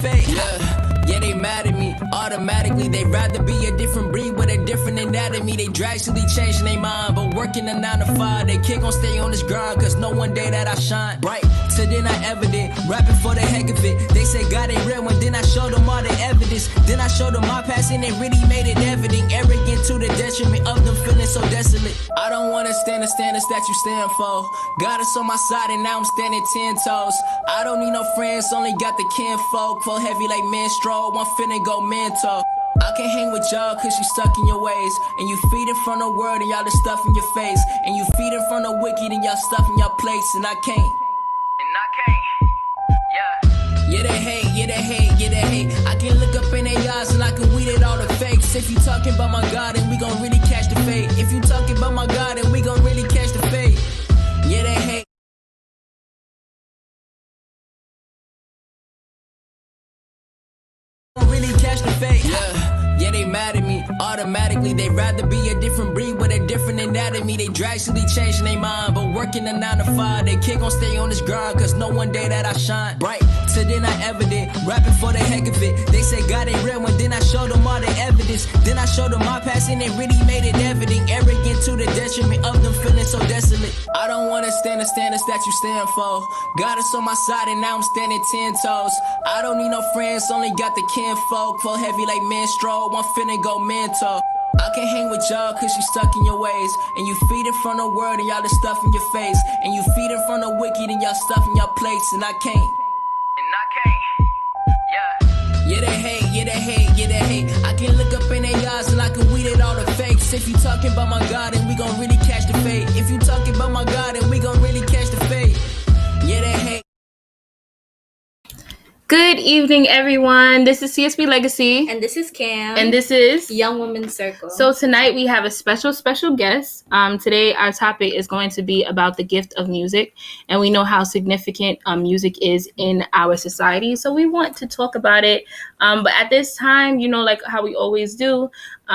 fate. Yeah, they mad at me automatically. They'd rather be a different breed with a different anatomy. They drastically changing their mind, but working a 9 to 5. They can't gon' stay on this grind, cause no one day that I shine bright. So then I ever did, rapping for the heck of it. They say God ain't real, and then I showed them all the evidence. Then I showed them my past, and they really made it evident. Arrogant to the detriment of them feeling so desolate. I don't wanna stand the standards that you stand for. God is on my side, and now I'm standing 10 toes. I don't need no friends, only got the kinfolk. Flow heavy like menstrual, I'm finna go mental. I can't hang with y'all cause you stuck in your ways. And you feeding from the world and y'all the stuff in your face. And you feeding from the wicked and y'all stuff in your plates. And I can't. Yeah, they hate, yeah, they hate, yeah, they hate. I can look up in their eyes and I can weed it all the fakes. If you talking about my God, and we gon' really catch the fade. If you talking about my God, and we gon' really catch the fade. Yeah, they hate. Really catch the fate. Yeah, they mad at me automatically. They'd rather be a different breed with a different anatomy. They drastically changing their mind, but working a 9 to 5. They can't gon' stay on this grind, cause no one day that I shine bright. So then I ever did, rapping for the heck of it. They say God ain't real, and then I showed them all the evidence. Then I showed them my past, and they really made it evident. Arrogant to the detriment of them feeling so desolate. I don't wanna stand the standards that you stand for. God is on my side, and now I'm standing 10 toes. I don't need no friends, only got the kinfolk. Flow heavy like menstrual, I'm finna go mental. I can't hang with y'all cause you stuck in your ways. And you feeding from the world and y'all the stuff in your face. And you feeding from the wicked and y'all stuff in your plates. And I can't. Yeah, they hate, yeah, they hate, yeah, they hate. I can look up in their eyes and I can weed it all the fakes. If you talking about my God, and we gon' really catch the fade. If you talking about my God, and we gon' really catch the fade. Yeah, they hate. Good evening, everyone. This is CSBLegacy. And this is Cam. And this is Young Women's Circle. So tonight we have a special guest. Today our topic is going to be about the gift of music. And we know how significant music is in our society. So we want to talk about it. But at this time, you know, like how we always do,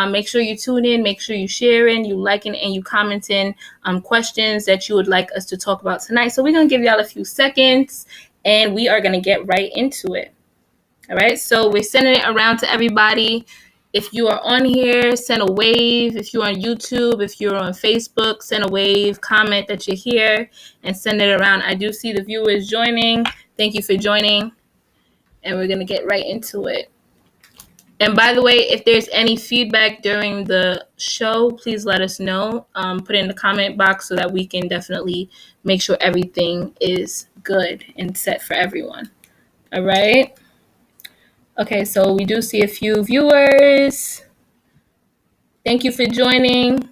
make sure you tune in, make sure you sharing, you liking, and you commenting questions that you would like us to talk about tonight. So we're going to give y'all a few seconds. And we are going to get right into it. All right. So we're sending it around to everybody. If you are on here, send a wave. If you're on YouTube, if you're on Facebook, send a wave, comment that you're here, and send it around. I do see the viewers joining. Thank you for joining. And we're going to get right into it. And by the way, if there's any feedback during the show, please let us know. Put it in the comment box so that we can definitely make sure everything is good and set for everyone. All right. Okay, so we do see a few viewers. Thank you for joining.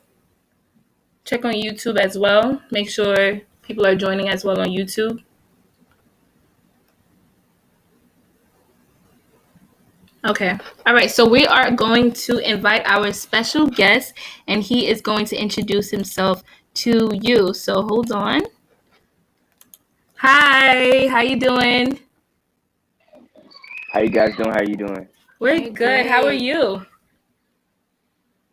Check on YouTube as well. Make sure people are joining as well on YouTube. Okay. All right. So we are going to invite our special guest, and he is going to introduce himself to you. So hold on. Hi. How you doing? How you guys doing? How you doing? We're good. How are you?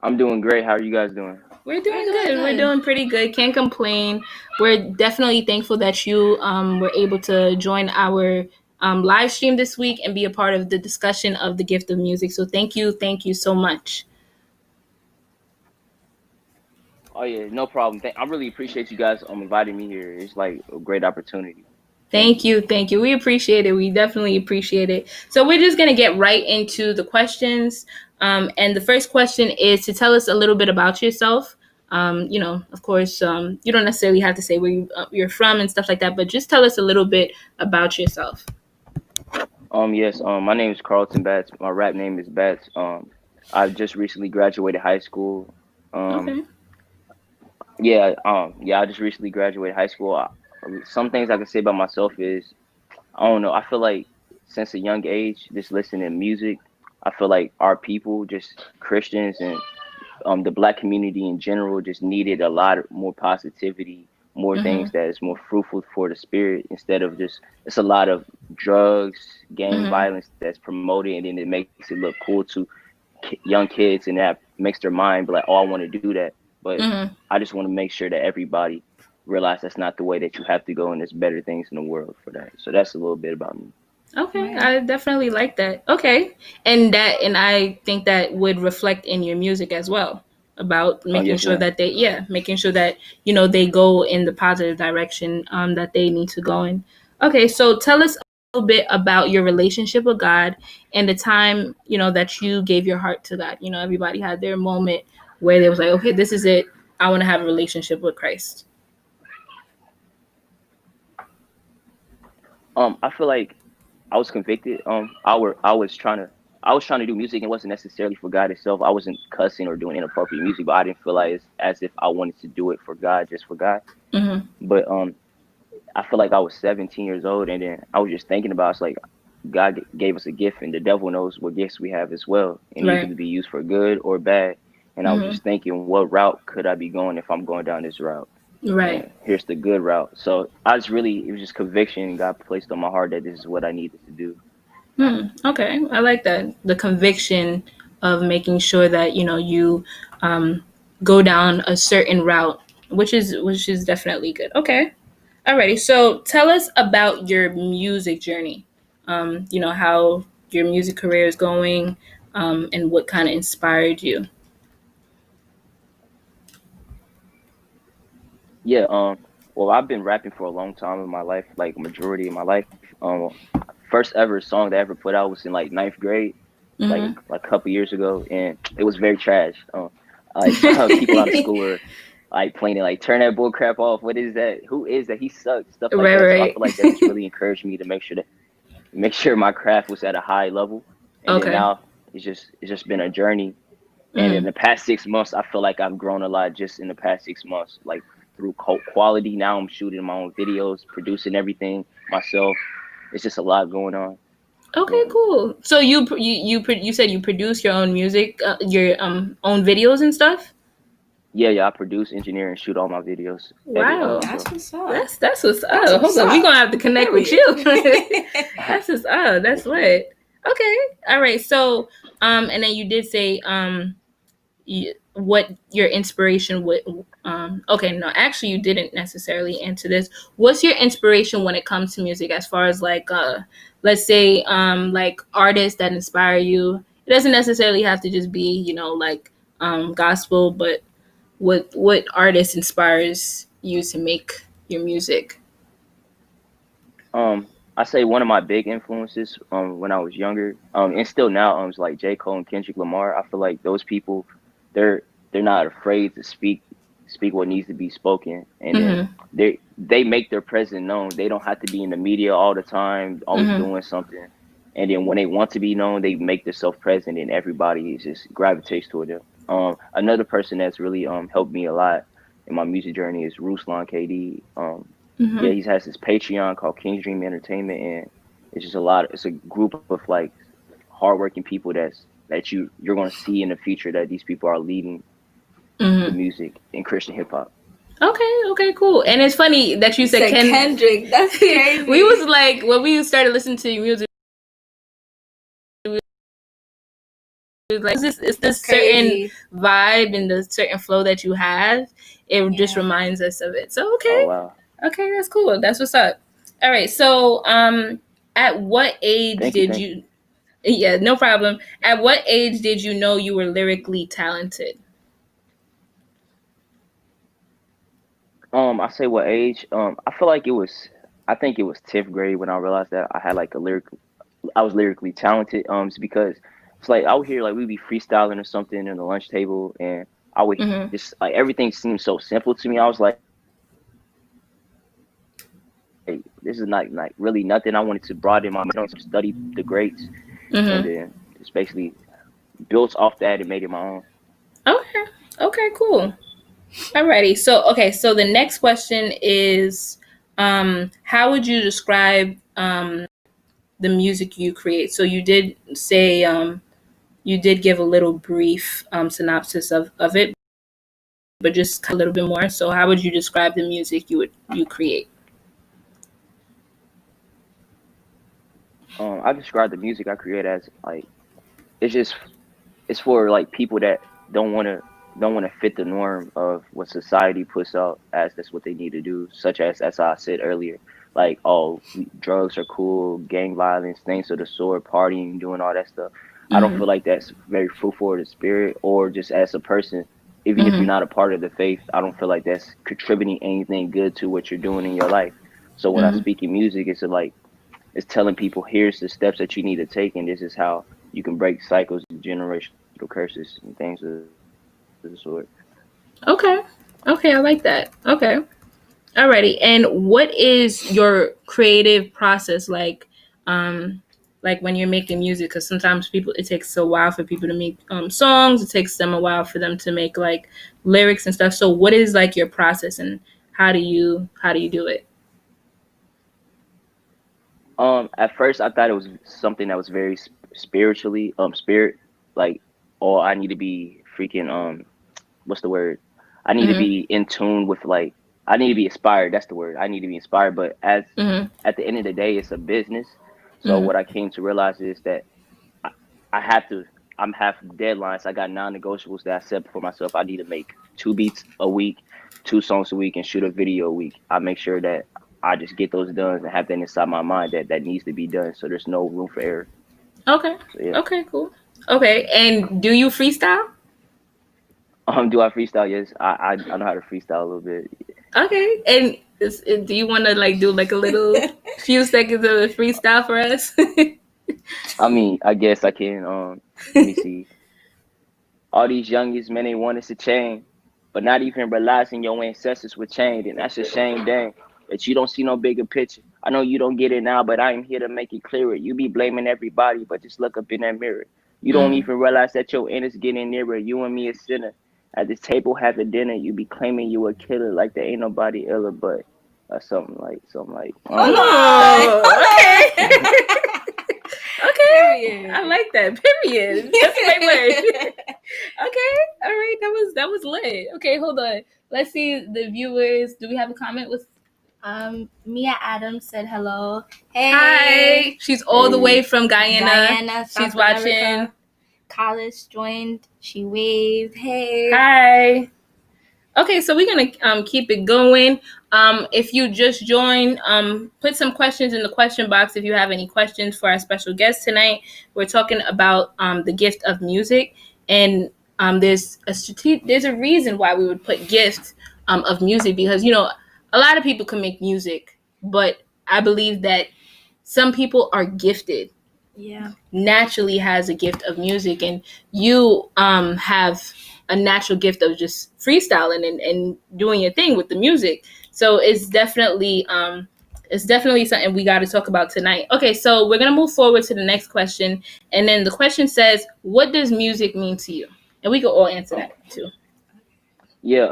I'm doing great. How are you guys doing? We're doing good. We're doing pretty good. Can't complain. We're definitely thankful that you were able to join our live stream this week and be a part of the discussion of the gift of music. So thank you so much. Oh yeah, no problem. I really appreciate you guys inviting me here. It's like a great opportunity. Thank you. We appreciate it. We definitely appreciate it. So we're just gonna get right into the questions. And the first question is to tell us a little bit about yourself. You know, of course, you don't necessarily have to say where you're from and stuff like that, but just tell us a little bit about yourself. Yes. My name is Carlton Batts. My rap name is Batts. I've just recently graduated high school. Okay. Yeah. I just recently graduated high school. Some things I can say about myself is, I don't know. I feel like since a young age, just listening to music, I feel like our people, just Christians and the Black community in general, just needed a lot more positivity, more things that is more fruitful for the spirit, instead of just, it's a lot of drugs, gang violence that's promoted, and then it makes it look cool to young kids, and that makes their mind be like, oh, I want to do that. But I just want to make sure that everybody realize that's not the way that you have to go, and there's better things in the world for that. So that's a little bit about me. Okay, Right. I definitely like that. Okay, and I think that would reflect in your music as well about Oh making yes, sure ma'am. that making sure that they go in the positive direction that they need to go in. Okay, so tell us a little bit about your relationship with God and the time that you gave your heart to God. Everybody had their moment where they was like, okay, this is it. I want to have a relationship with Christ. I feel like I was convicted. I was trying to do music, and it wasn't necessarily for God itself. I wasn't cussing or doing inappropriate music, but I didn't feel like it's as if I wanted to do it for God, just for God. Mm-hmm. But I feel like I was 17 years old, and then I was just thinking about it's like God gave us a gift, and the devil knows what gifts we have as well, and it Right. can be used for good or bad. And I was Mm-hmm. just thinking, what route could I be going if I'm going down this route? Right. And here's the good route. So it was just conviction God placed on my heart that this is what I needed to do. Hmm. Okay, I like that. The conviction of making sure that you um, go down a certain route, which is definitely good. Okay, alrighty. So tell us about your music journey. How your music career is going, and what kind of inspired you. Yeah, well, I've been rapping for a long time in my life, like majority of my life. First ever song that I ever put out was in like ninth grade, Mm-hmm. like a couple years ago, and it was very trash. Like people out of school were like playing it, like turn that bull crap off. What is that? Who is that? He sucks, stuff like Right. that. So I Right. feel like that just really encouraged me to make sure my craft was at a high level. And then Okay. now it's just been a journey. And in Mm-hmm. the past 6 months, I feel like I've grown a lot just in the past 6 months, like through quality. Now I'm shooting my own videos, producing everything myself. It's just a lot going on. Okay, Yeah, cool. So you said you produce your own music, your own videos and stuff. yeah. I produce, engineer, and shoot all my videos, edit all Wow, That's myself. what's up. that's what's That's up. what's Hold on, we up. gonna have to connect with Period. you. That's what's up. That's Yes, ma'am. lit. Okay, all right. So and then you did say what your inspiration would. Okay, no, actually, you didn't necessarily answer this. What's your inspiration when it comes to music, as far as like let's say like artists that inspire you? It doesn't necessarily have to just be like gospel, but what artist inspires you to make your music? I say one of my big influences when I was younger, and still now, is like J. Cole and Kendrick Lamar. I feel like those people, they're they're not afraid to speak what needs to be spoken, and then Mm-hmm. they make their presence known. They don't have to be in the media all the time, always Mm-hmm. doing something. And then when they want to be known, they make themselves present, and everybody is just gravitates toward them. Another person that's really helped me a lot in my music journey is Ruslan KD. Yeah, Mm-hmm. he has his Patreon called King's Dream Entertainment, and it's just a lot. It's a group of like hardworking people that you're going to see in the future that these people are leading the Mm-hmm. music in Christian hip hop. Okay, okay, cool. And it's funny that you You said said Ken. Kendrick. That's We crazy. was like when we started listening to your music, we was like it's That's this certain crazy. vibe and the certain flow that you have. It just Yeah. reminds us of it. So Oh okay, wow, okay, that's cool. That's what's up. All right. So at what age thank you, did thank you. you? Yeah, no problem. At what age did you know you were lyrically talented? I say what age? I feel like I think it was 10th grade when I realized that I was lyrically talented. It's because it's like I would hear like we'd be freestyling or something in the lunch table, and I would Mm-hmm. just like everything seemed so simple to me. I was like, hey, this is not really nothing. I wanted to broaden my mind, study the greats, and Mm-hmm. then just basically built off that and made it my own. Okay. Okay. Cool. Alrighty. So okay. So the next question is, how would you describe the music you create? So you did say you did give a little brief synopsis of it, but just a little bit more. So how would you describe the music you create? I describe the music I create as like it's just it's for like people that don't want to don't want to fit the norm of what society puts out as that's what they need to do, such as I said earlier, like, oh, drugs are cool, gang violence, things of the sort, partying, doing all that stuff. I don't Mm-hmm. feel like that's very fruitful of the spirit, or just as a person, even if you're Mm-hmm. not a part of the faith, I don't feel like that's contributing anything good to what you're doing in your life. So when I Mm-hmm. speak in music, it's telling people, here's the steps that you need to take, and this is how you can break cycles of generational curses and things of the sort. Okay. Okay, I like that. Okay. Alrighty. And what is your creative process like? Like when you're making music, because sometimes people it takes a while for people to make songs. It takes them a while for them to make like lyrics and stuff. So what is like your process, and how do you do it? At first I thought it was something that was very spiritually, spirit, like, oh, I need to be freaking, what's the word? I need to Mm-hmm. be in tune with, like, I need to be inspired. That's the word. I need to be inspired. But Mm-hmm. at the end of the day, it's a business. So Mm-hmm. what I came to realize is that I, I have to. I'm have deadlines. I got non-negotiables that I set for myself. I need to make 2 beats a week, 2 songs a week, and shoot a video a week. I make sure that I just get those done and have that inside my mind that that needs to be done. So there's no room for error. Okay. So yeah. Okay. Cool. Okay. And do you freestyle? Do I freestyle? Yes, I know how to freestyle a little bit. Okay. And do you want to like do like a little few seconds of a freestyle for us? I mean, I guess I can. Let me see. All these youngins, man, they want us to change, but not even realizing your ancestors were chained, and that's a shame, dang, that you don't see no bigger picture. I know you don't get it now, but I am here to make it clearer. You be blaming everybody, but just look up in that mirror. You don't Mm. even realize that your end is getting nearer. You and me a sinner. At this table having dinner, you be claiming you a killer like there ain't nobody iller, but something like. Hold Oh, okay. on. Okay. Period. I like that. Period. That's my word. Okay. All right. That was lit. Okay, hold on. Let's see the viewers. Do we have a comment with Mia Adams said hello. Hey. Hi. She's all the way from Guyana. Guyana, She's South watching. America. College joined. She waved. Hey. Hi. Okay, so we're gonna keep it going. If you just joined, put some questions in the question box if you have any questions for our special guest tonight. We're talking about the gift of music, and there's a reason why we would put gift of music, because a lot of people can make music, but I believe that some people are gifted, Yeah. naturally has a gift of music, and you have a natural gift of just freestyling and doing your thing with the music. So it's definitely something we got to talk about tonight. Okay, so we're gonna move forward to the next question, and then the question says, what does music mean to you? And we can all answer Um, that too. Yeah,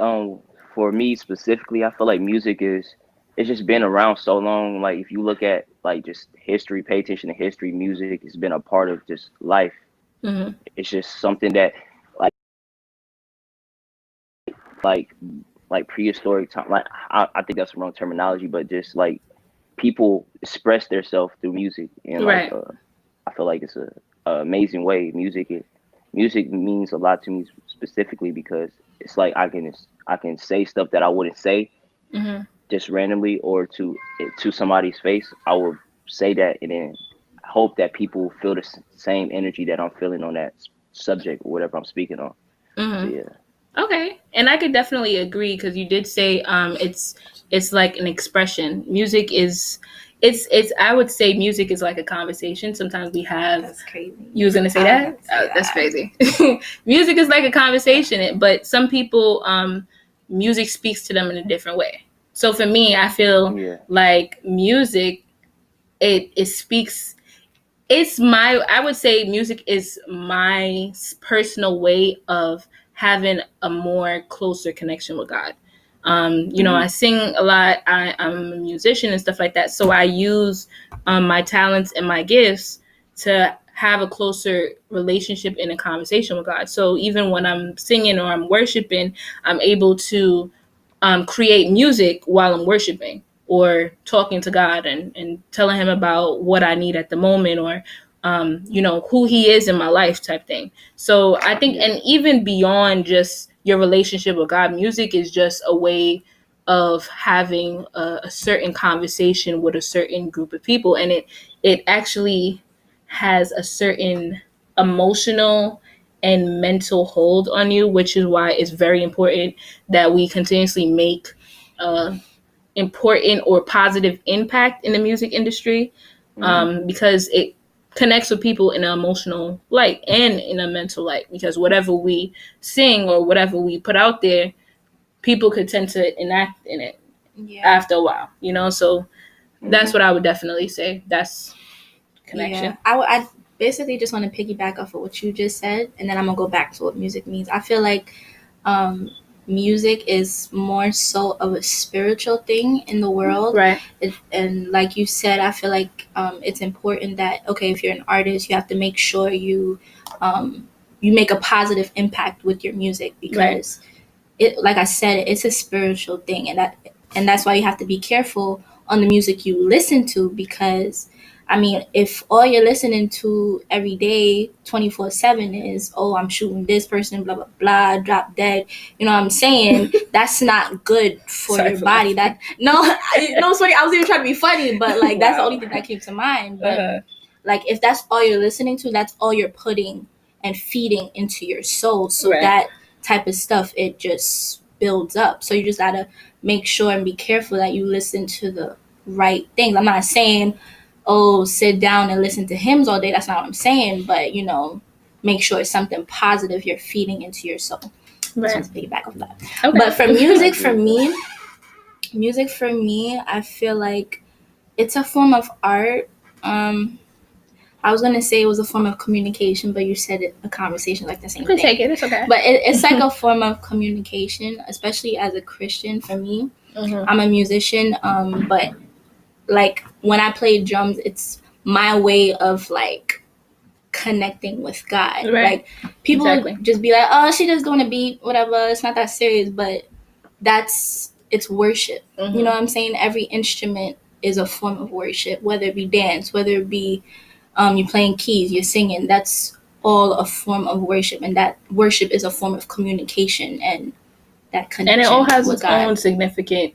for me specifically, I feel like music it's just been around so long. Like if you look at like just history, pay attention to history, music has been a part of just life. Mm-hmm. It's just something that like like like prehistoric time. Like I think that's the wrong terminology, but just like people express themselves through music, and like Right. I feel like it's a amazing way. Music means a lot to me specifically because it's like I can say stuff that I wouldn't say Mm-hmm. just randomly or to somebody's face. I will say that and then hope that people feel the same energy that I'm feeling on that subject or whatever I'm speaking on. So Mm-hmm. yeah, Okay, and I could definitely agree, because you did say it's like an expression. Music is it's I would say music is like a conversation. Sometimes we have. That's crazy. You was gonna say I that? was gonna say That's that. crazy. Music is like a conversation, but some people music speaks to them in a different way. So for me, I feel yeah, like music it speaks. I would say music is my personal way of having a more closer connection with God. I hmm, sing a lot. I'm a musician and stuff like that, so I use my talents and my gifts to have a closer relationship and a conversation with God. So even when I'm singing or I'm worshiping, I'm able to create music while I'm worshiping or talking to God, and telling him about what I need at the moment, or who he is in my life, type thing. So I think, yeah, and even beyond just your relationship with God, music is just a way. of having a certain conversation with a certain group of people, and it actually has a certain emotional and mental hold on you, which is why it's very important that we continuously make important or positive impact in the music industry, because it connects with people in an emotional light and in a mental light, because whatever we sing or whatever we put out there, people could tend to enact in it after a while, so that's what I would definitely say. That's connection. Yeah, I basically just want to piggyback off of what you just said, and then I'm gonna go back to what music means. I feel like music is more so of a spiritual thing in the world, Right. And like you said, I feel like it's important that, okay, if you're an artist, you have to make sure you make a positive impact with your music, because it, like I said, it's a spiritual thing, and that's why you have to be careful on the music you listen to, because I mean, if all you're listening to every day, 24/7 is, oh, I'm shooting this person, blah, blah, blah, drop dead, you know what I'm saying? That's not good for your body. That, no, sorry, I was even trying to be funny, but like, that's the only thing that came to mind. But like, if that's all you're listening to, that's all you're putting and feeding into your soul. So that type of stuff, it just builds up. So you just gotta make sure and be careful that you listen to the right things. I'm not saying, oh, sit down and listen to hymns all day. That's not what I'm saying. But, make sure it's something positive you're feeding into your soul. Right. Just piggyback off that. Okay. But for music, I feel like it's a form of art. I was going to say it was a form of communication, but you said a conversation, like the same thing. Take it. It's okay. But it's like a form of communication, especially as a Christian. For me, I'm a musician, but like when I play drums, it's my way of like connecting with God. Like people just be like, oh, she just doing a beat, whatever. It's not that serious, but it's worship. You know what I'm saying? Every instrument is a form of worship, whether it be dance, whether it be you playing keys, you're singing. That's all a form of worship, and that worship is a form of communication and that connection. And it all has with its God. own significant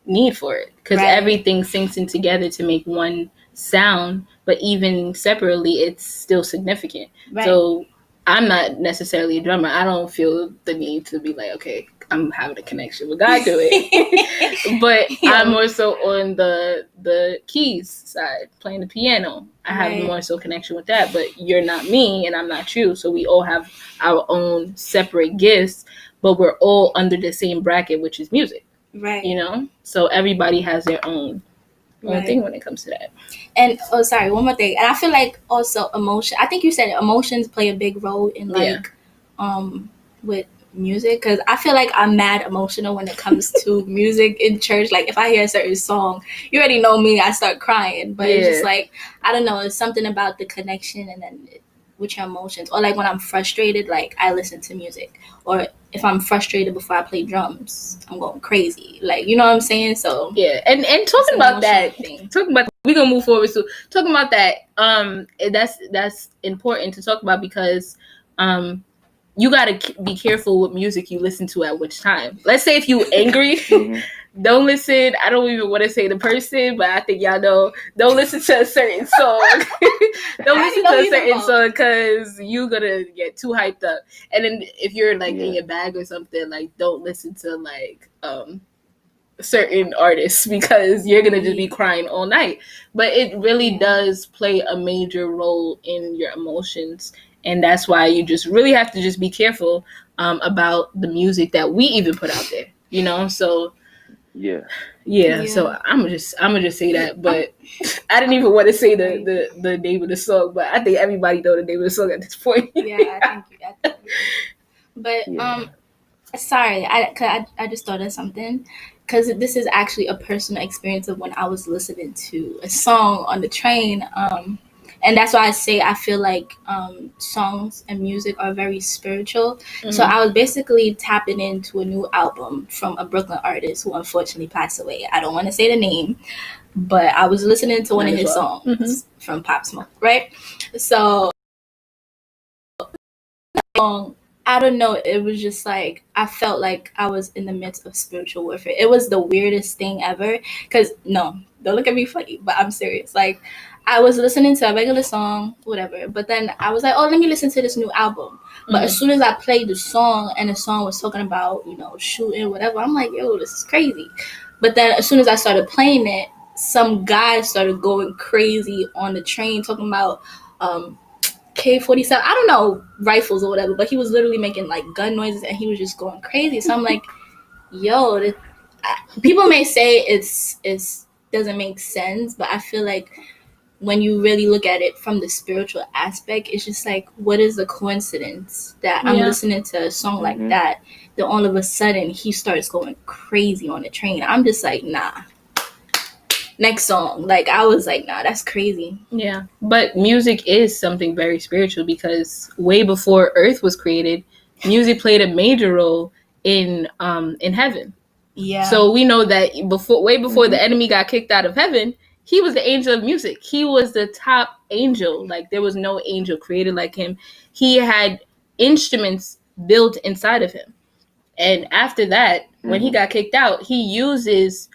need for it, because everything syncs in together to make one sound, but even separately it's still significant. So I'm not necessarily a drummer. I don't feel the need to be like, okay, I'm having a connection with God through it. But I'm more so on the keys side, playing the piano. I have more so connection with that. But you're not me and I'm not you, so we all have our own separate gifts, but we're all under the same bracket, which is music. So everybody has their own thing when it comes to that. And one more thing, and I feel like also emotion, I think you said emotions play a big role in like with music, because I feel like I'm mad emotional when it comes to music in church. Like if I hear a certain song, you already know me, I start crying. But it's just like, I don't know, it's something about the connection and then with your emotions. Or like when I'm frustrated, like I listen to music. Or if I'm frustrated before I play drums, I'm going crazy. Like, you know what I'm saying? So and talking about that, we're gonna move forward. So talking about that, that's important to talk about, because you gotta be careful with music you listen to at which time. Let's say if you angry, don't listen. I don't even want to say the person, but I think y'all know. Don't listen to a certain song. Don't listen to a certain song, because you're gonna get too hyped up. And then if you're like in your bag or something, like don't listen to like certain artists, because you're gonna just be crying all night. But it really does play a major role in your emotions, and that's why you just really have to just be careful about the music that we even put out there. So so I'm gonna just say that. But I didn't even want to say the name of the song, but I think everybody know the name of the song at this point. I think but sorry, I just thought of something, because this is actually a personal experience of when I was listening to a song on the train, and that's why I say I feel like songs and music are very spiritual. So I was basically tapping into a new album from a Brooklyn artist who unfortunately passed away. I don't want to say the name, but I was listening to one of his songs from Pop Smoke, right? So I don't know. It was just like I felt like I was in the midst of spiritual warfare. It was the weirdest thing ever. Cause no, don't look at me funny, but I'm serious. Like I was listening to a regular song, whatever. But then I was like, oh, let me listen to this new album. But as soon as I played the song and the song was talking about, shooting, whatever, I'm like, yo, this is crazy. But then as soon as I started playing it, some guy started going crazy on the train talking about K-47. I don't know, rifles or whatever, but he was literally making like gun noises and he was just going crazy. So I'm like, yo, people may say it's doesn't make sense, but I feel like when you really look at it from the spiritual aspect, it's just like, what is the coincidence that I'm listening to a song like that, then all of a sudden he starts going crazy on the train. I'm just like, nah. Next song. Like, I was like, nah, that's crazy. Yeah. But music is something very spiritual because way before Earth was created, music played a major role in heaven. Yeah. So we know that way before the enemy got kicked out of heaven, he was the angel of music. He was the top angel. Like, there was no angel created like him. He had instruments built inside of him. And after that, when he got kicked out, he uses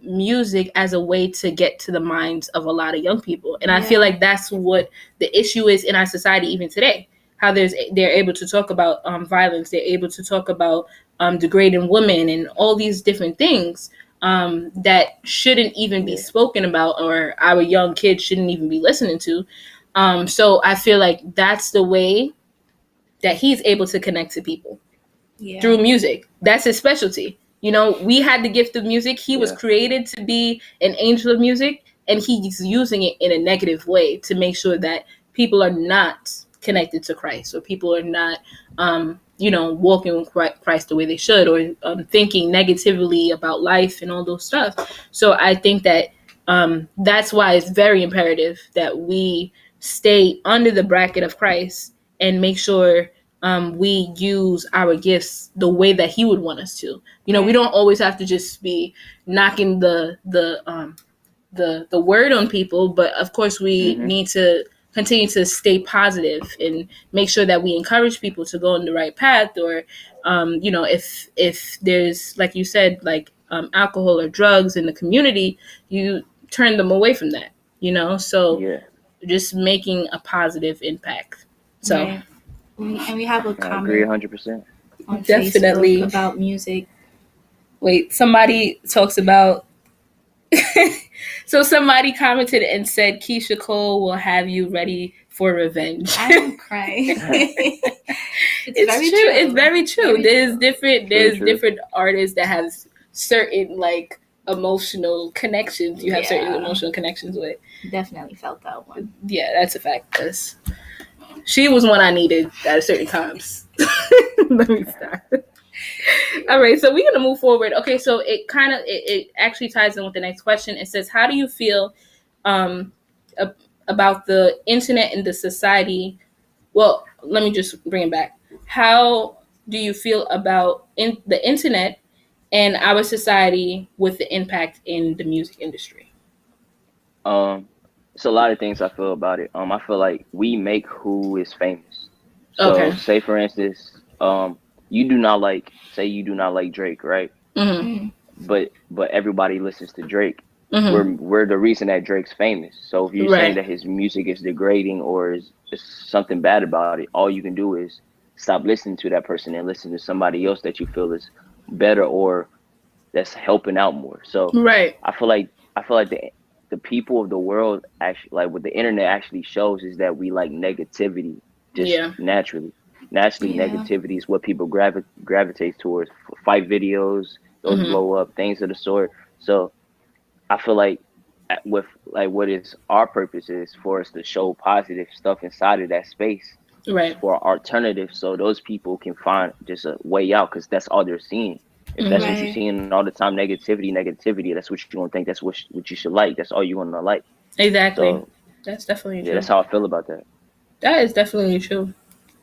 music as a way to get to the minds of a lot of young people. And I feel like that's what the issue is in our society even today. How they're able to talk about violence. They're able to talk about degrading women and all these different things that shouldn't even be spoken about, or our young kids shouldn't even be listening to. So I feel like that's the way that he's able to connect to people through music. That's his specialty. We had the gift of music. He was created to be an angel of music, and he's using it in a negative way to make sure that people are not connected to Christ, or people are not walking with Christ the way they should, or thinking negatively about life and all those stuff. So I think that that's why it's very imperative that we stay under the bracket of Christ and make sure we use our gifts the way that he would want us to. We don't always have to just be knocking the word on people, but of course we need to continue to stay positive and make sure that we encourage people to go in the right path, or if there's, like you said, like alcohol or drugs in the community, you turn them away from that. So just making a positive impact. So and we have a comment. I agree 100%. On Definitely Facebook about music. Wait, somebody talks about. So somebody commented and said Keisha Cole will have you ready for revenge. I'm crying. It's very true. It's very true. There's different artists that have certain like emotional connections. You have certain emotional connections with. Definitely felt that one. Yeah, that's a fact. Because she was one I needed at certain times. Let me stop. All right, so we're gonna move forward. Okay, so it actually ties in with the next question. It says, how do you feel about the internet and the society? Well, let me just bring it back. How do you feel about the internet and our society with the impact in the music industry? It's a lot of things I feel about it. I feel like we make who is famous. So say for instance, you do not like Drake, right? But everybody listens to Drake. We're the reason that Drake's famous. So if you're saying that his music is degrading or is something bad about it, all you can do is stop listening to that person and listen to somebody else that you feel is better or that's helping out more. So I feel like the people of the world actually, like what the internet actually shows, is that we like negativity just naturally. Negativity is what people gravitate towards. Fight videos, those blow up, things of the sort. So I feel like with like what is our purpose is for us to show positive stuff inside of that space, for alternatives, so those people can find just a way out, because that's all they're seeing. If that's what you're seeing all the time, negativity, that's what you're gonna think. That's what you should like. That's all you're gonna like. Exactly. So, that's definitely true. Yeah, that's how I feel about that. That is definitely true.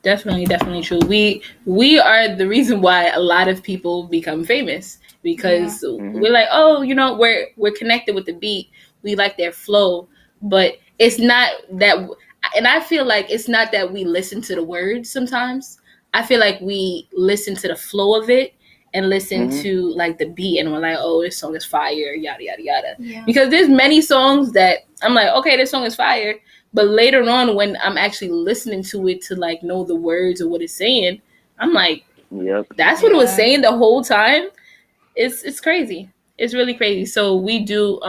Definitely true. We are the reason why a lot of people become famous, because we're like, oh, we're connected with the beat. We like their flow, but it's not that. And I feel like it's not that we listen to the words sometimes. I feel like we listen to the flow of it and listen Mhm. to like the beat, and we're like, oh, this song is fire, yada yada yada. Yeah. Because there's many songs that I'm like, okay, this song is fire, but later on when I'm actually listening to it to like know the words or what it's saying, I'm like, Yep. that's what it was Yeah. saying the whole time. It's crazy. It's really crazy. So we do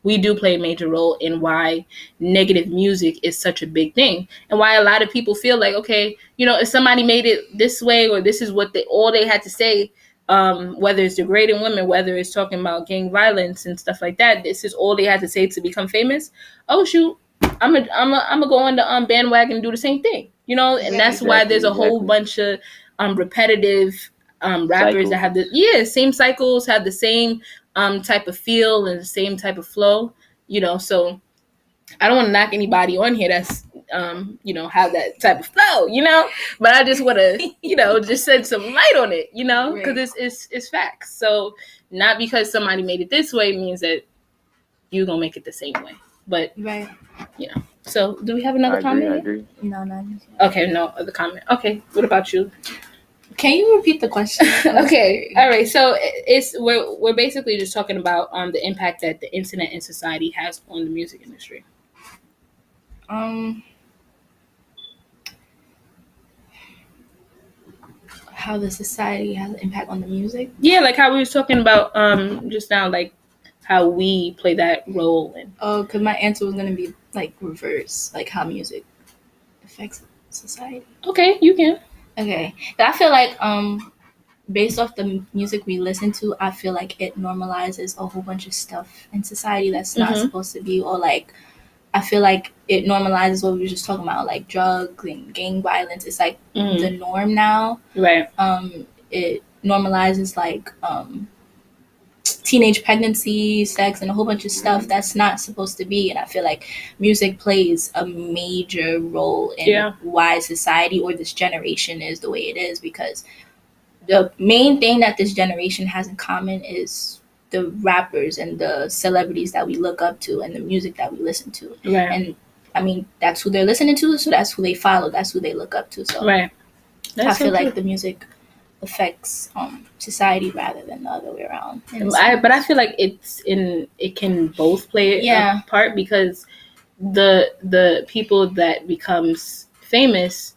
we do play a major role in why negative music is such a big thing, and why a lot of people feel like, okay, if somebody made it this way, or this is what they had to say, whether it's degrading women, whether it's talking about gang violence and stuff like that, this is all they had to say to become famous. Oh shoot, I'm gonna go on the bandwagon and do the same thing, and Yeah. that's why there's Exactly. a whole Exactly. bunch of repetitive rappers that have Cycles. the same cycles, have the same type of feel and the same type of flow. So I don't want to knock anybody on here that's have that type of flow, but I just want to just shed some light on it, because Right. it's facts. So not because somebody made it this way means that you're gonna make it the same way, but Right. So do we have another I agree. I comment? agree. No, no. Okay, no other comment. Okay, what about you? Can you repeat the question? Okay, all right. So we're basically just talking about the impact that the internet and society has on the music industry. How the society has an impact on the music. Yeah, like how we was talking about just now, like how we play that role. And Oh, because my answer was gonna be like reverse, like how music affects society. okay, you can. Okay, I feel like based off the music we listen to, I feel like it normalizes a whole bunch of stuff in society that's not supposed to be, or like I feel like it normalizes what we were just talking about, like drugs and gang violence. It's like the norm now. Right. It normalizes like teenage pregnancy, sex, and a whole bunch of stuff that's not supposed to be. And I feel like music plays a major role in why society or this generation is the way it is, because the main thing that this generation has in common is the rappers and the celebrities that we look up to and the music that we listen to. Right. And I mean, that's who they're listening to, so that's who they follow, that's who they look up to. So right. I feel like the music affects society rather than the other way around. But I feel like it can both play a part, because the people that becomes famous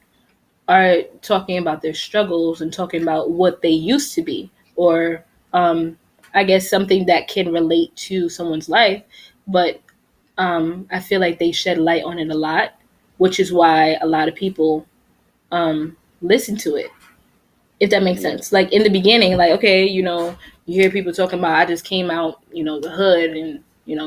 are talking about their struggles and talking about what they used to be, or I guess something that can relate to someone's life. But I feel like they shed light on it a lot, which is why a lot of people listen to it, if that makes sense. Like in the beginning, like, okay, you hear people talking about, I just came out, the hood, and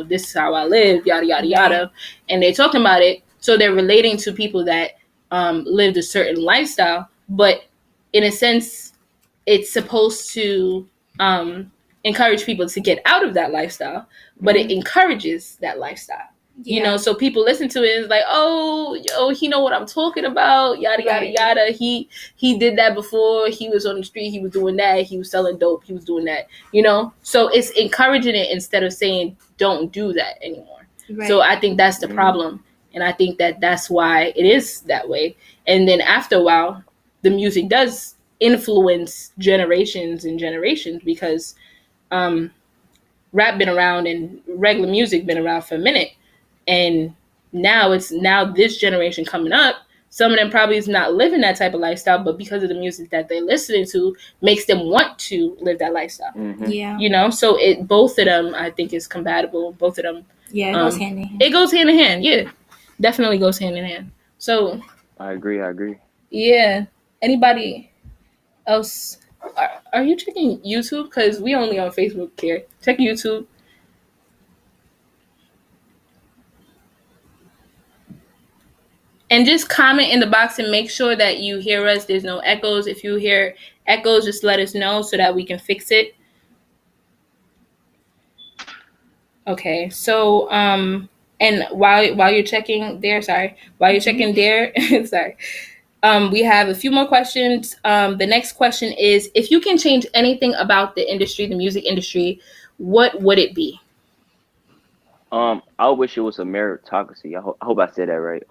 this is how I live, yada yada yada, and they're talking about it, so they're relating to people that lived a certain lifestyle. But in a sense, it's supposed to encourage people to get out of that lifestyle, but it encourages that lifestyle. So people listen to it and it's like, oh, he know what I'm talking about, yada yada yada. He did that before. He was on the street. He was doing that. He was selling dope. He was doing that. So it's encouraging it instead of saying don't do that anymore. Right. So I think that's the problem, and I think that that's why it is that way. And then after a while, the music does influence generations and generations, because rap been around and regular music been around for a minute. And now this generation coming up, some of them probably is not living that type of lifestyle, but because of the music that they're listening to makes them want to live that lifestyle. Yeah. So both of them, I think, is compatible. Both of them. Yeah, it goes hand in hand. It goes hand in hand. Yeah, definitely goes hand in hand. So I agree. Yeah. Anybody else? Are you checking YouTube? Because we only on Facebook here. Check YouTube. And just comment in the box and make sure that you hear us. There's no echoes. If you hear echoes, just let us know so that we can fix it. Okay. So and while you're checking there, sorry. We have a few more questions. The next question is, if you can change anything about the industry, the music industry, what would it be? I wish it was a meritocracy. I hope I said that right.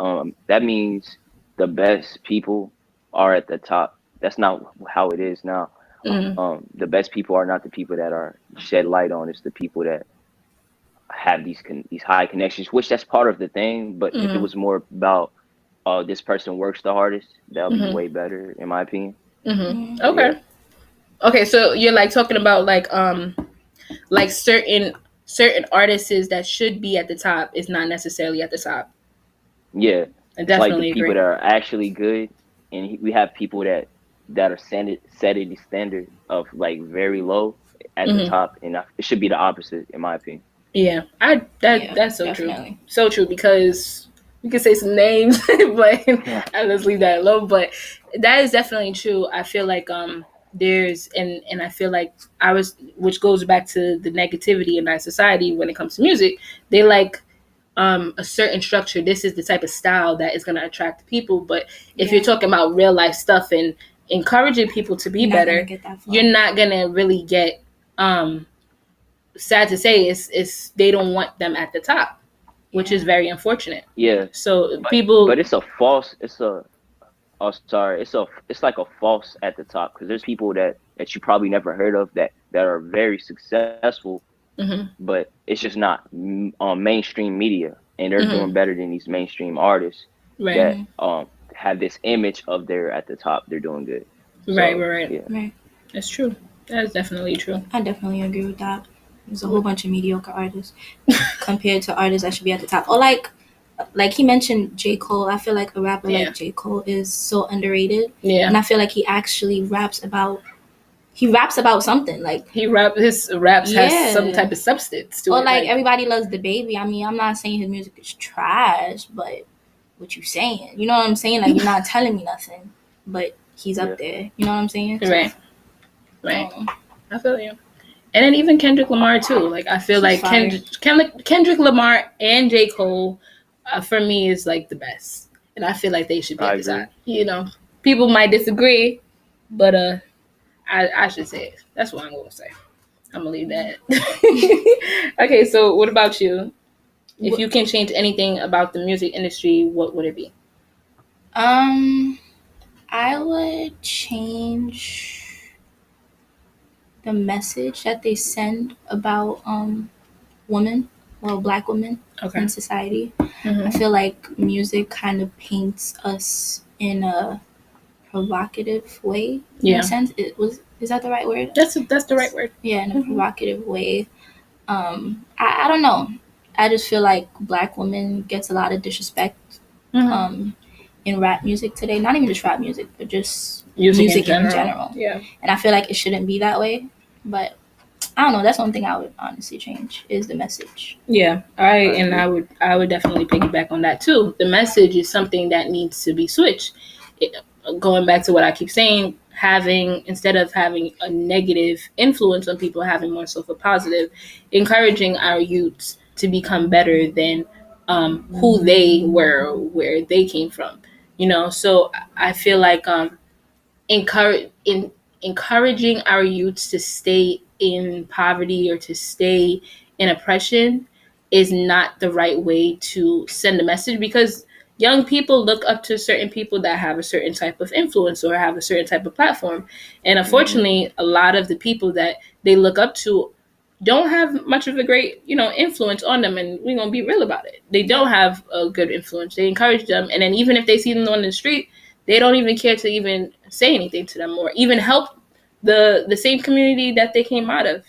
That means the best people are at the top. That's not how it is now. Mhm. The best people are not the people that are shed light on. It's the people that have these high connections, which that's part of the thing. But if it Mhm. was more about this person works the hardest, that'll be Mhm. way better in my opinion. Mhm. So yeah, Okay. Okay, so you're like talking about like certain artists that should be at the top is not necessarily at the top. yeah. I It's like the definitely people agree. that are actually good, and we have people that are setting the standard of like very low at the Hmm. top, and it should be the opposite in my opinion. Yeah, I that Yeah, that's so true, definitely. so true because we could say some names, but Yeah. I'll just leave that alone. But that is definitely true. I feel like there's and I feel like I was, which goes back to the negativity in our society when it comes to music. They like a certain structure. This is the type of style that is going to attract people. But if you're Yeah, talking about real life stuff and encouraging people to be you're not gonna better, get that you're far. not gonna really get. Sad to say, it's they don't want them at the top, which Yeah, is very unfortunate. Yeah, So but people, it's a false. It's a oh sorry. It's like a false at the top because there's people that you probably never heard of that are very successful, hmm but it's just not on mainstream media, and they're hmm doing better than these mainstream artists right, that hmm have this image of they're at the top. They're doing good. right, right, So right. yeah, right. That's true. That is definitely true. I definitely agree with that. There's a whole bunch of mediocre artists compared to artists that should be at the top. Or like he mentioned J. Cole. I feel like a rapper Yeah, like J. Cole is so underrated. yeah. And I feel like he raps about something. Like, His raps has some yeah. type of substance to Or it. like Like, everybody loves the baby. I mean, I'm not saying his music is trash, but what you saying? You know what I'm saying? Like, you're not telling me nothing. But he's yeah, up there. You know what I'm saying? So right, right. um, I feel you. And then even Kendrick Lamar too. Like I feel he's like fire. Kendrick Lamar and J. Cole, for me is like the best, and I feel like they should be I at the agree. top. You know, people might disagree, but I should say it. That's what I'm gonna say. I'm gonna leave that. Okay, so what about you? If you can change anything about the music industry, what would it be? Um, I would change the message that they send about women, well, black women Okay. in society. I Mm-hmm. feel like music kind of paints us in a provocative way, in a Yeah, sense. Is that the right word? that's the right word. Yeah, in a Mm-hmm. provocative way. I don't know. I just feel like black women gets a lot of disrespect Mm-hmm. um in rap music today. Not even just rap music, but just Music in music in general. general. Yeah. And I feel like it shouldn't be that way. But I don't know. That's one thing I would honestly change is the message. Yeah, I agree. I would definitely piggyback on that too. The message is something that needs to be switched. It, going back to what I keep saying, having instead of having a negative influence on people, having more so a positive, encouraging our youths to become better than who they were, where they came from. You know, so I feel like encourage in encouraging our youths to stay in poverty or to stay in oppression is not the right way to send a message because young people look up to certain people that have a certain type of influence or have a certain type of platform, and Hmm. unfortunately a lot of the people that they look up to don't have much of a great influence on them, and we're gonna be real about it. They don't have a good influence. They encourage them, and then even if they see them on the street, they don't even care to even say anything to them or even help the same community that they came out of.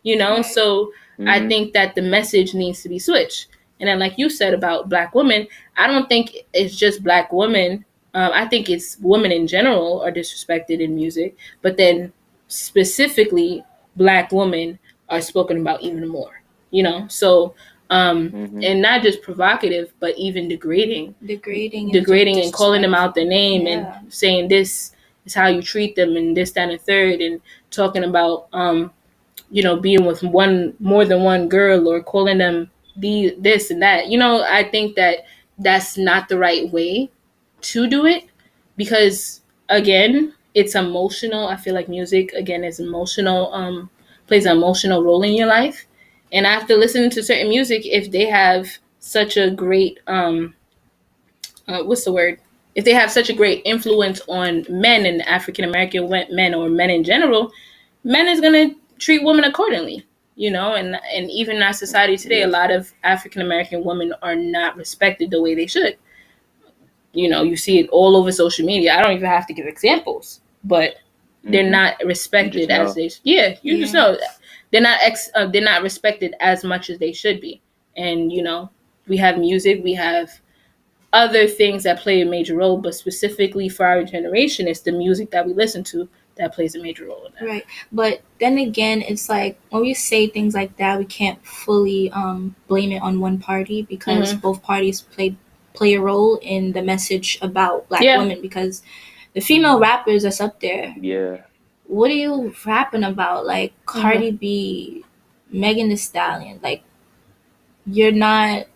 Right. So I Hmm. think that the message needs to be switched. And then, like you said about black women, I don't think it's just black women. I think it's women in general are disrespected in music, but then specifically black women are spoken about even more. So Hmm. and not just provocative, but even Degrading and just degrading and calling them out disrespectful. their name and Yeah. saying this is how you treat them and this, that, and the third, and talking about being with one more than one girl or calling them the this and that. I think that that's not the right way to do it because again, it's emotional. I feel like music again is emotional, plays an emotional role in your life. And after listening to certain music, if they have such a great what's the word? if they have such a great influence on men and African American men or men in general, men is gonna treat women accordingly. And even in our society today, a lot of African American women are not respected the way they should. You see it all over social media. I don't even have to give examples, but they're not respected as they. Yeah, you just know they're not respected as much as they should be. And we have music, we have other things that play a major role, but specifically for our generation, it's the music that we listen to that plays a major role in that. Right. But then again, it's like when we say things like that, we can't fully blame it on one party, because both parties play a role in the message about Black women. Because the female rappers that's up there, what are you rapping about? Like Cardi B, Megan Thee Stallion, like you're not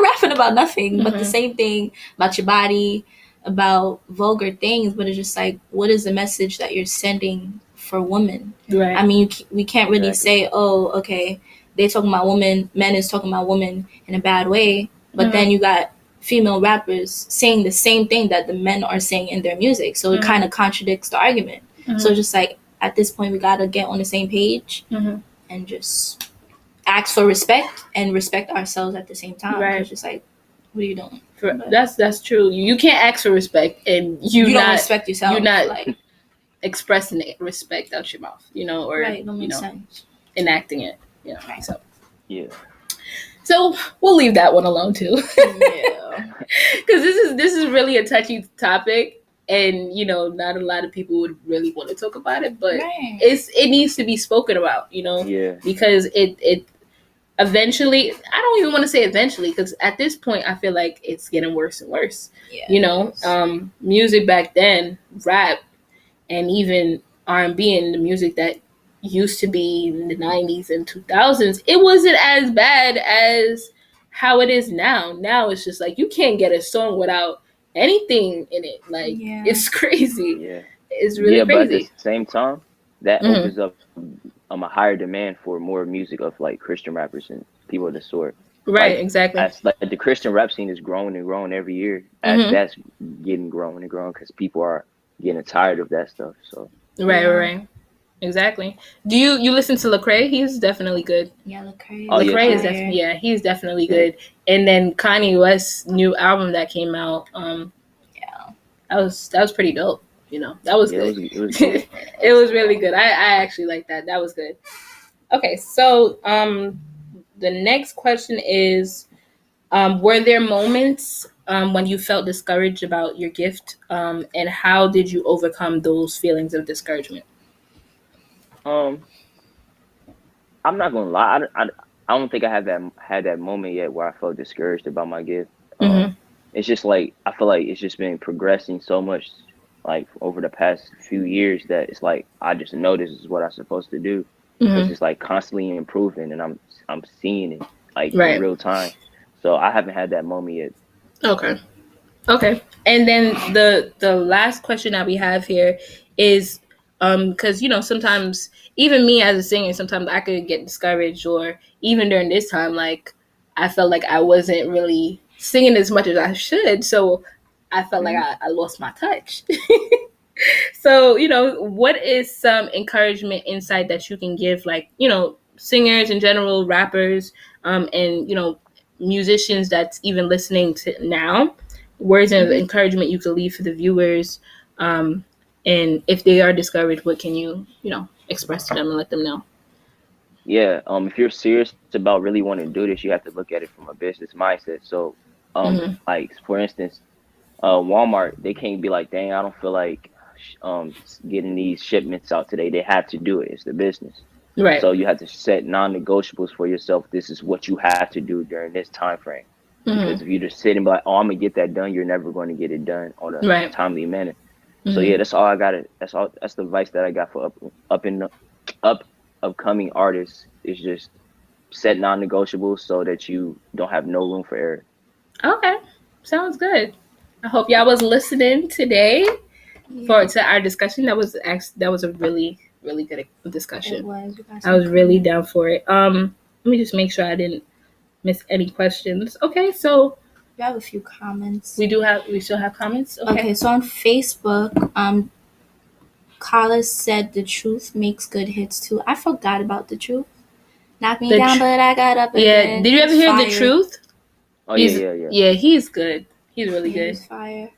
rapping about nothing but the same thing about your body, about vulgar things. But it's just like, what is the message that you're sending for women? Right. I mean, we can't really say, oh, okay, they talking about women, men is talking about women in a bad way, but then you got female rappers saying the same thing that the men are saying in their music, so it kind of contradicts the argument. So it's just like, at this point, we gotta get on the same page and just ask for respect and respect ourselves at the same time. Right. It's just like, what are you doing? That's true. You can't ask for respect and you don't respect yourself. You're not like expressing respect out your mouth, or right, don't make sense. Enacting it. Right. So we'll leave that one alone too. Yeah. Because this is really a touchy topic. And not a lot of people would really want to talk about it, but it needs to be spoken about, because it eventually, I don't even want to say eventually, because at this point I feel like it's getting worse and worse. Music back then, rap, and even R&B, and the music that used to be in the 90s and 2000s, it wasn't as bad as how it is now. Now it's just like, you can't get a song without anything in it. Like, it's crazy. It's really crazy. But at the same time, that opens up a higher demand for more music of like Christian rappers and people of the sort. Right, like, exactly. As, like, the Christian rap scene is growing and growing every year. As that's getting growing and growing, because people are getting tired of that stuff. So right. Exactly. Do you listen to Lecrae? He's definitely good. Yeah, Lecrae. Lecrae is definitely he's definitely good. And then Kanye West's new album that came out, that was pretty dope. That was good. It was good. It was really good. I actually like that. That was good. Okay, so the next question is, were there moments when you felt discouraged about your gift, and how did you overcome those feelings of discouragement? I'm not gonna lie. I don't think I had that moment yet where I felt discouraged about my gift. It's just like, I feel like it's just been progressing so much, like over the past few years, that it's like I just know this is what I'm supposed to do. It's just like constantly improving, and I'm seeing it like in real time. So I haven't had that moment yet. Okay. And then the last question that we have here is, because sometimes even me as a singer, sometimes I could get discouraged, or even during this time, like I felt like I wasn't really singing as much as I should, so I felt like I lost my touch. So what is some encouragement, insight that you can give, like singers in general, rappers, and musicians that's even listening to now? Words of encouragement you could leave for the viewers, and if they are discouraged, what can you express to them and let them know? If you're serious about really wanting to do this, you have to look at it from a business mindset. So like, for instance, Walmart, they can't be like, dang, I don't feel like getting these shipments out today. They have to do it. It's the business. Right. So you have to set non-negotiables for yourself. This is what you have to do during this time frame. Because if you just sit and be like, oh, I'm gonna get that done, you're never going to get it done on a timely manner. So that's all I got. That's the advice that I got for upcoming artists, is just set non-negotiables so that you don't have no room for error. Okay, sounds good. I hope y'all was listening today to our discussion. That was a really, really good discussion. It was. I was really down for it. Let me just make sure I didn't miss any questions. Okay, so We have a few comments. We still have comments. Okay, so on Facebook, Carla said the truth makes good hits too. I forgot about the truth. Knock me down, but I got up again. Yeah, did you ever hear the truth? Oh yeah. Yeah, he's good. He's really good. He's fire.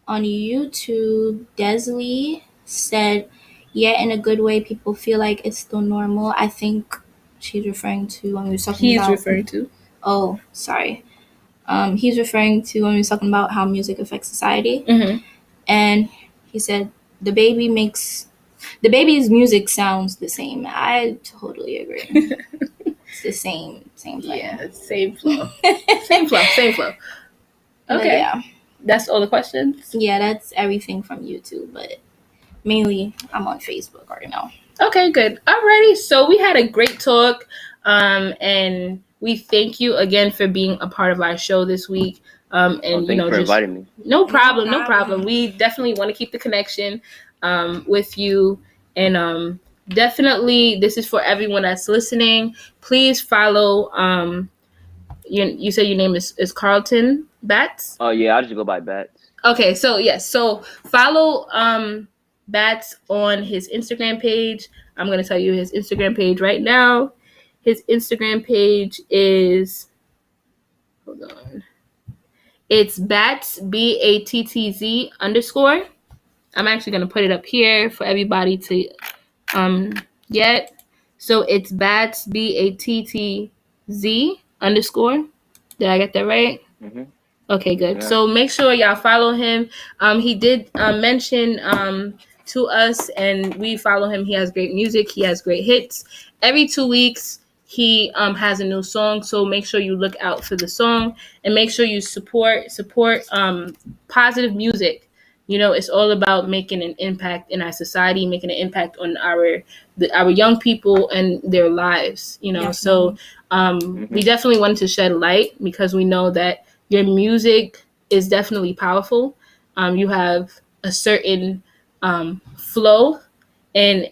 On YouTube, Desley said, "Yeah, in a good way. People feel like it's still normal." I think she's referring to when we were talking about. He's referring to. Oh, sorry. He's referring to when we were talking about how music affects society, and he said the baby's music sounds the same. I totally agree. It's the same thing. Yeah, same flow. same flow. Okay. Yeah. That's all the questions? Yeah, that's everything from YouTube, but mainly I'm on Facebook right now. Okay, good. Alrighty, so we had a great talk, and we thank you again for being a part of our show this week. And thank you for inviting me. No problem. We definitely want to keep the connection with you, and definitely this is for everyone that's listening. Please follow. You said your name is Carlton Batts? Oh yeah, I just go by Batts. Okay, so yes, so follow Batts on his Instagram page. I'm gonna tell you his Instagram page right now. His Instagram page is it's Batts BATTZ _. I'm actually gonna put it up here for everybody to get. So it's Batts BATTZ _. Did I get that right? Mm-hmm. Okay, good. Yeah. So make sure y'all follow him. He did mention to us, and we follow him. He has great music. He has great hits. Every 2 weeks, he has a new song. So make sure you look out for the song, and make sure you support positive music. You know, it's all about making an impact in our society, making an impact on our young people and their lives. You know, yes, so we definitely wanted to shed light because we know that your music is definitely powerful. You have a certain flow, and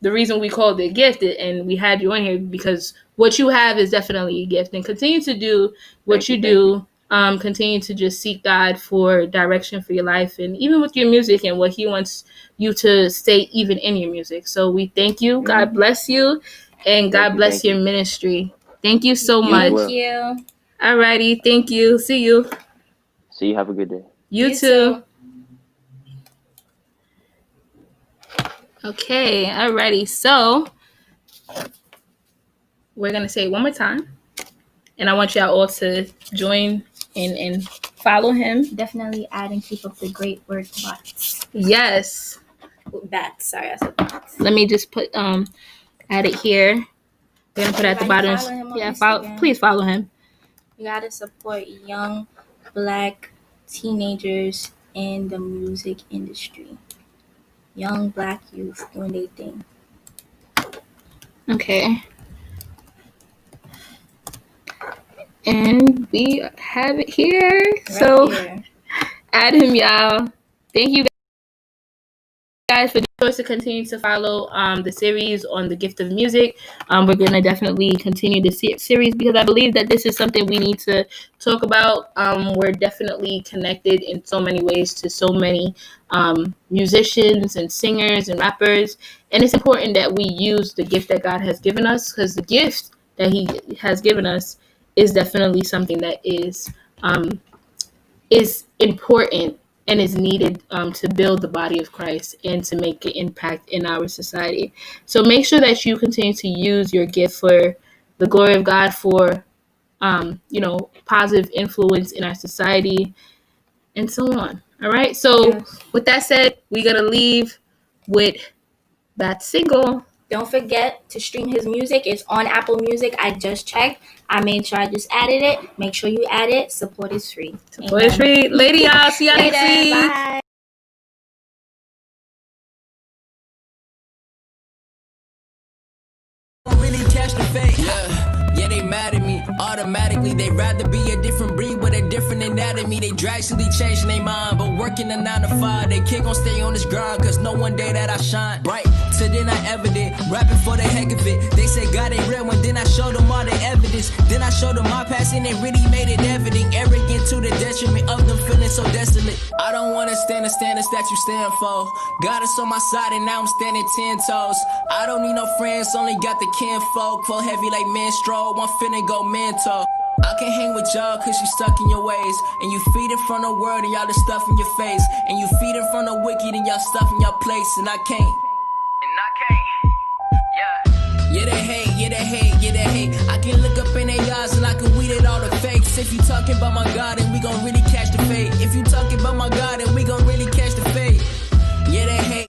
the reason we called it gifted and we had you on here because what you have is definitely a gift, and continue to do what you do. Continue to just seek God for direction for your life, and even with your music and what he wants you to stay even in your music. So we thank you. God bless you, and God bless your ministry. Thank you so much. Thank you. Alrighty, thank you. See you. See you. Have a good day. You too. Okay, alrighty. So we're gonna say it one more time, and I want y'all all to join in and follow him. Definitely add and keep up the great work, Batts. Yes. Batts. Sorry, I said Batts. Let me just put add it here. We're gonna put it at the bottom. Yeah, please follow him. You gotta support young Black teenagers in the music industry. Young Black youth doing their thing. Okay. And we have it here. Right so here. Add him, y'all. Thank you guys for the choice to continue to follow the series on the gift of music. We're going to definitely continue the series because I believe that this is something we need to talk about. We're definitely connected in so many ways to so many musicians and singers and rappers. And it's important that we use the gift that God has given us, because the gift that he has given us is definitely something that is important and is needed to build the body of Christ and to make an impact in our society. So make sure that you continue to use your gift for the glory of God, for positive influence in our society, and so on. All right. So with that said, we're gonna leave with that single. Don't forget to stream his music. It's on Apple Music. I just checked. I made sure I just added it. Make sure you add it. Support is free. Support is free. Later, y'all. See y'all next week. Bye. Really catch the fake. Yeah, they mad at me automatically. They rather be a different breed with a different anatomy. They drastically changing their mind, but working a 9 to 5. They can't gon' stay on this grind, cause no one day that I shine bright. So then I ever did, rapping for the heck of it. They say God ain't real, and then I showed them all the evidence. Then I showed them my past and they really made it evident. Arrogant to the detriment of them feeling so desolate. I don't wanna stand the standards that you stand for. God is on my side and now I'm standing 10 toes. I don't need no friends, only got the kinfolk. Flow heavy like menstrual, I'm finna go mental. I can't hang with y'all cause you stuck in your ways. And you feeding from the world and y'all the stuff in your face. And you feeding from the wicked and y'all stuff in your place. And I can't. Yeah, they hate, yeah, they hate, yeah, they hate. I can look up in their eyes and I can weed it all the fakes. If you talking about my God, then we gon' really catch the fade. If you talking about my God, then we gon' really catch the fade. Yeah, they hate.